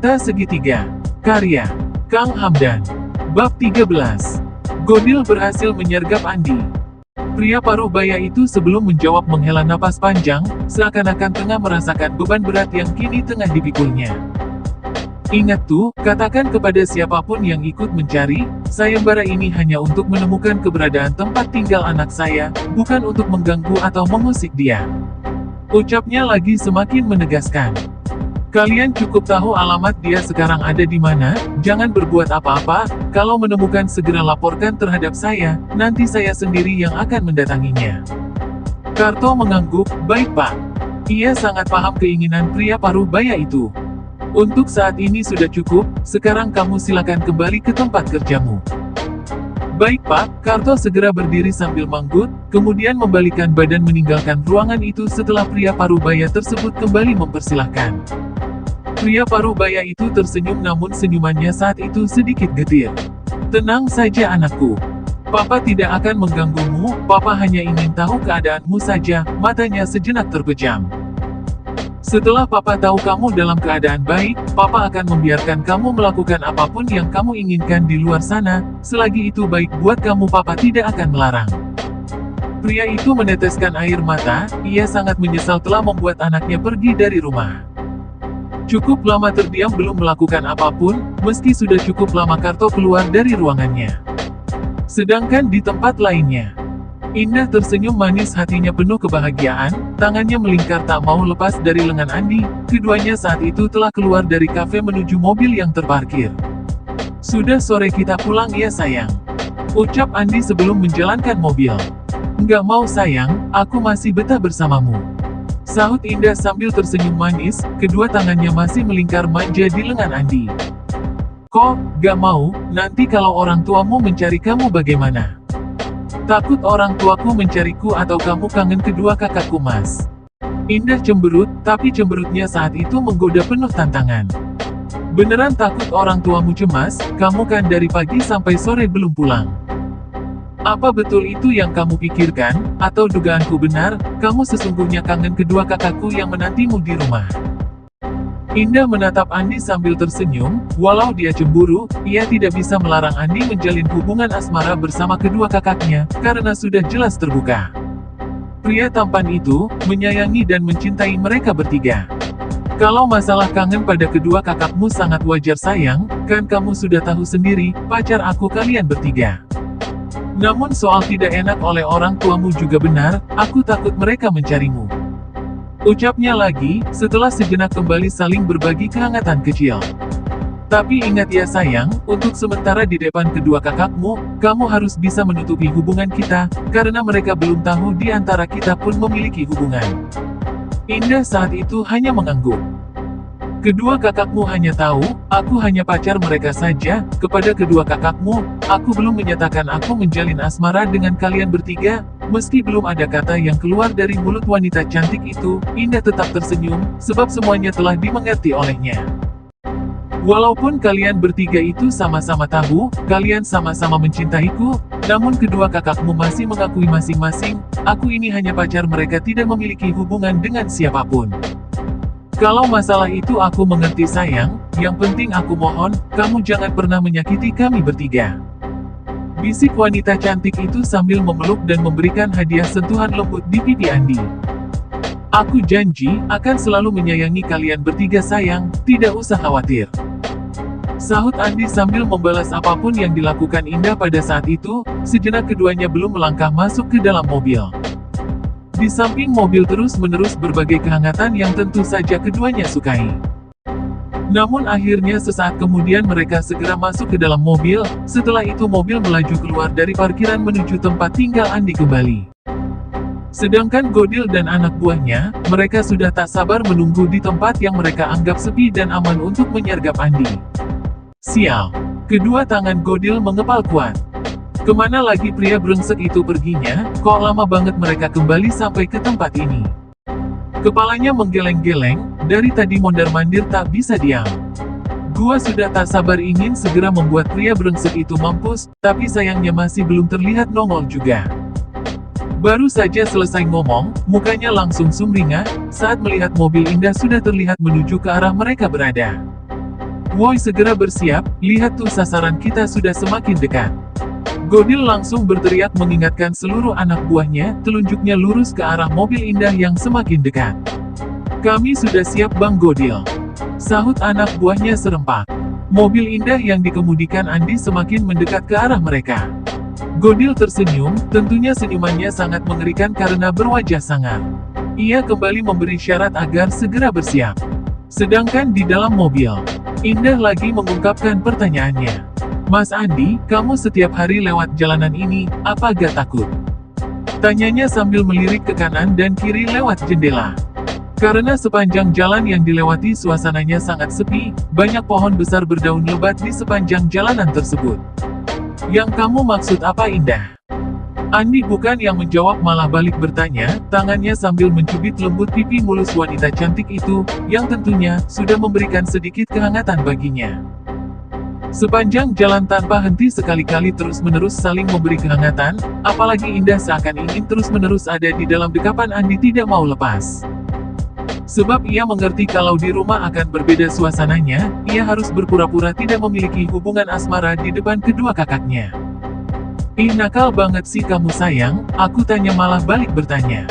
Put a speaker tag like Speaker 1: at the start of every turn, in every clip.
Speaker 1: Cinta Segitiga. Karya Kang Hamdan. Bab 13. Godil berhasil menyergap Andi. Pria paruh baya itu sebelum menjawab menghela napas panjang, seakan-akan tengah merasakan beban berat yang kini tengah dipikulnya. Ingat tuh, katakan kepada siapapun yang ikut mencari, sayembara ini hanya untuk menemukan keberadaan tempat tinggal anak saya, bukan untuk mengganggu atau mengusik dia. Ucapnya lagi semakin menegaskan. Kalian cukup tahu alamat dia sekarang ada di mana, jangan berbuat apa-apa, kalau menemukan segera laporkan terhadap saya, nanti saya sendiri yang akan mendatanginya. Karto mengangguk, baik Pak. Ia sangat paham keinginan pria paruh baya itu. Untuk saat ini sudah cukup, sekarang kamu silakan kembali ke tempat kerjamu. Baik Pak, Karto segera berdiri sambil manggut, kemudian membalikan badan meninggalkan ruangan itu setelah pria paruh baya tersebut kembali mempersilahkan. Pria paruh baya itu tersenyum namun senyumannya saat itu sedikit getir. Tenang saja anakku. Papa tidak akan mengganggumu, Papa hanya ingin tahu keadaanmu saja, matanya sejenak terpejam. Setelah Papa tahu kamu dalam keadaan baik, Papa akan membiarkan kamu melakukan apapun yang kamu inginkan di luar sana, selagi itu baik buat kamu Papa tidak akan melarang. Pria itu meneteskan air mata, ia sangat menyesal telah membuat anaknya pergi dari rumah. Cukup lama terdiam belum melakukan apapun, meski sudah cukup lama Karto keluar dari ruangannya. Sedangkan di tempat lainnya, Indah tersenyum manis, hatinya penuh kebahagiaan, tangannya melingkar tak mau lepas dari lengan Andi, keduanya saat itu telah keluar dari kafe menuju mobil yang terparkir. Sudah sore kita pulang ya sayang. Ucap Andi sebelum menjalankan mobil. Nggak mau sayang, aku masih betah bersamamu. Sahut Indah sambil tersenyum manis, kedua tangannya masih melingkar manja di lengan Andi. Kok, gak mau, nanti kalau orang tuamu mencari kamu bagaimana? Takut orang tuaku mencariku atau kamu kangen kedua kakakku mas? Indah cemberut, tapi cemberutnya saat itu menggoda penuh tantangan. Beneran takut orang tuamu cemas, kamu kan dari pagi sampai sore belum pulang. Apa betul itu yang kamu pikirkan, atau dugaanku benar, kamu sesungguhnya kangen kedua kakakku yang menantimu di rumah? Indah menatap Andi sambil tersenyum, walau dia cemburu, ia tidak bisa melarang Andi menjalin hubungan asmara bersama kedua kakaknya, karena sudah jelas terbuka. Pria tampan itu, menyayangi dan mencintai mereka bertiga. Kalau masalah kangen pada kedua kakakmu sangat wajar sayang, kan kamu sudah tahu sendiri, pacar aku kalian bertiga. Namun soal tidak enak oleh orang tuamu juga benar, aku takut mereka mencarimu. Ucapnya lagi, setelah sejenak kembali saling berbagi kehangatan kecil. Tapi ingat ya sayang, untuk sementara di depan kedua kakakmu, kamu harus bisa menutupi hubungan kita, karena mereka belum tahu di antara kita pun memiliki hubungan. Indah saat itu hanya mengangguk. Kedua kakakmu hanya tahu, aku hanya pacar mereka saja, kepada kedua kakakmu, aku belum menyatakan aku menjalin asmara dengan kalian bertiga, meski belum ada kata yang keluar dari mulut wanita cantik itu, Indah tetap tersenyum, sebab semuanya telah dimengerti olehnya. Walaupun kalian bertiga itu sama-sama tahu, kalian sama-sama mencintaiku, namun kedua kakakmu masih mengakui masing-masing, aku ini hanya pacar mereka tidak memiliki hubungan dengan siapapun. Kalau masalah itu aku mengerti sayang, yang penting aku mohon, kamu jangan pernah menyakiti kami bertiga. Bisik wanita cantik itu sambil memeluk dan memberikan hadiah sentuhan lembut di pipi Andi. Aku janji, akan selalu menyayangi kalian bertiga sayang, tidak usah khawatir. Sahut Andi sambil membalas apapun yang dilakukan Indah pada saat itu, sejenak keduanya belum melangkah masuk ke dalam mobil. Di samping mobil terus-menerus berbagai kehangatan yang tentu saja keduanya sukai. Namun akhirnya sesaat kemudian mereka segera masuk ke dalam mobil, setelah itu mobil melaju keluar dari parkiran menuju tempat tinggal Andi kembali. Sedangkan Godil dan anak buahnya, mereka sudah tak sabar menunggu di tempat yang mereka anggap sepi dan aman untuk menyergap Andi. Sial, kedua tangan Godil mengepal kuat. Kemana lagi pria brengsek itu perginya, kok lama banget mereka kembali sampai ke tempat ini. Kepalanya menggeleng-geleng, dari tadi mondar-mandir tak bisa diam. Gua sudah tak sabar ingin segera membuat pria brengsek itu mampus, tapi sayangnya masih belum terlihat nongol juga. Baru saja selesai ngomong, mukanya langsung sumringah, saat melihat mobil Indah sudah terlihat menuju ke arah mereka berada. Woi segera bersiap, lihat tuh sasaran kita sudah semakin dekat. Godil langsung berteriak mengingatkan seluruh anak buahnya, telunjuknya lurus ke arah mobil Indah yang semakin dekat. Kami sudah siap Bang Godil, sahut anak buahnya serempak. Mobil Indah yang dikemudikan Andi semakin mendekat ke arah mereka. Godil tersenyum, tentunya senyumannya sangat mengerikan karena berwajah sangar. Ia kembali memberi syarat agar segera bersiap. Sedangkan di dalam mobil, Indah lagi mengungkapkan pertanyaannya. Mas Andi, kamu setiap hari lewat jalanan ini, apa gak takut? Tanyanya sambil melirik ke kanan dan kiri lewat jendela. Karena sepanjang jalan yang dilewati suasananya sangat sepi, banyak pohon besar berdaun lebat di sepanjang jalanan tersebut. Yang kamu maksud apa Indah? Andi bukan yang menjawab malah balik bertanya, tangannya sambil mencubit lembut pipi mulus wanita cantik itu, yang tentunya sudah memberikan sedikit kehangatan baginya. Sepanjang jalan tanpa henti sekali-kali terus-menerus saling memberi kehangatan, apalagi Indah seakan ingin terus-menerus ada di dalam dekapan Andi tidak mau lepas. Sebab ia mengerti kalau di rumah akan berbeda suasananya, ia harus berpura-pura tidak memiliki hubungan asmara di depan kedua kakaknya. Ih nakal banget sih kamu sayang, aku tanya malah balik bertanya.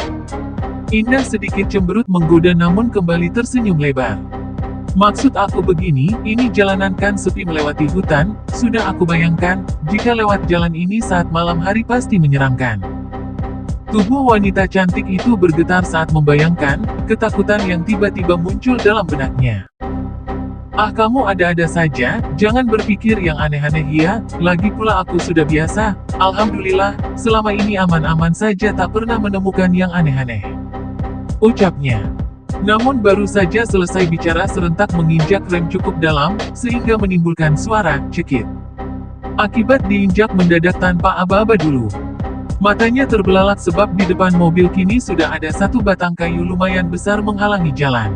Speaker 1: Indah sedikit cemberut menggoda namun kembali tersenyum lebar. Maksud aku begini, ini jalanan kan sepi melewati hutan, sudah aku bayangkan, jika lewat jalan ini saat malam hari pasti menyeramkan. Tubuh wanita cantik itu bergetar saat membayangkan, ketakutan yang tiba-tiba muncul dalam benaknya. Ah kamu ada-ada saja, jangan berpikir yang aneh-aneh ya, lagi pula aku sudah biasa, alhamdulillah, selama ini aman-aman saja tak pernah menemukan yang aneh-aneh. Ucapnya. Namun baru saja selesai bicara serentak menginjak rem cukup dalam, sehingga menimbulkan suara cekit. Akibat diinjak mendadak tanpa aba-aba dulu. Matanya terbelalak sebab di depan mobil kini sudah ada satu batang kayu lumayan besar menghalangi jalan.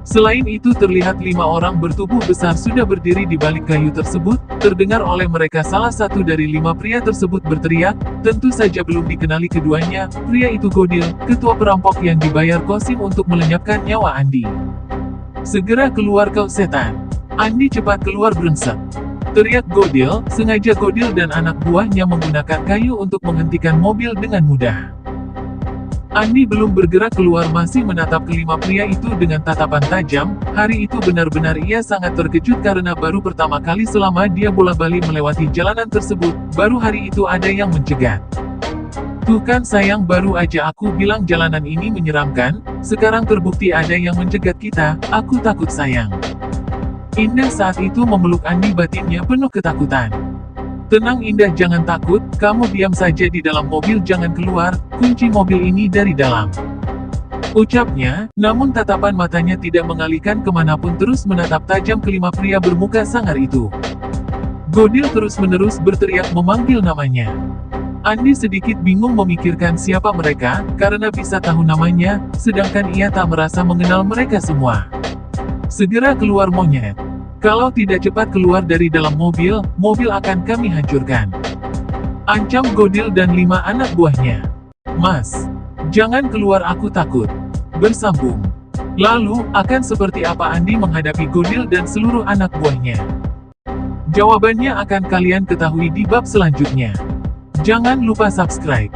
Speaker 1: Selain itu terlihat 5 orang bertubuh besar sudah berdiri di balik kayu tersebut, terdengar oleh mereka salah satu dari 5 pria tersebut berteriak, tentu saja belum dikenali keduanya, pria itu Godil, ketua perampok yang dibayar Kosim untuk melenyapkan nyawa Andi. Segera keluar kau setan. Andi cepat keluar brengsek. Teriak Godil, sengaja Godil dan anak buahnya menggunakan kayu untuk menghentikan mobil dengan mudah. Andi belum bergerak keluar masih menatap kelima pria itu dengan tatapan tajam, hari itu benar-benar ia sangat terkejut karena baru pertama kali selama dia bola-balik melewati jalanan tersebut, baru hari itu ada yang mencegat. Tuh kan sayang baru aja aku bilang jalanan ini menyeramkan, sekarang terbukti ada yang mencegat kita, aku takut sayang. Indah saat itu memeluk Andi batinnya penuh ketakutan. Tenang Indah jangan takut, kamu diam saja di dalam mobil jangan keluar, kunci mobil ini dari dalam. Ucapnya, namun tatapan matanya tidak mengalihkan kemanapun terus menatap tajam kelima pria bermuka sangar itu. Godil terus-menerus berteriak memanggil namanya. Andi sedikit bingung memikirkan siapa mereka, karena bisa tahu namanya, sedangkan ia tak merasa mengenal mereka semua. Segera keluar monyet. Kalau tidak cepat keluar dari dalam mobil, mobil akan kami hancurkan. Ancam Godil dan 5 anak buahnya. Mas, jangan keluar aku takut. Bersambung. Lalu, akan seperti apa Andi menghadapi Godil dan seluruh anak buahnya? Jawabannya akan kalian ketahui di bab selanjutnya. Jangan lupa subscribe.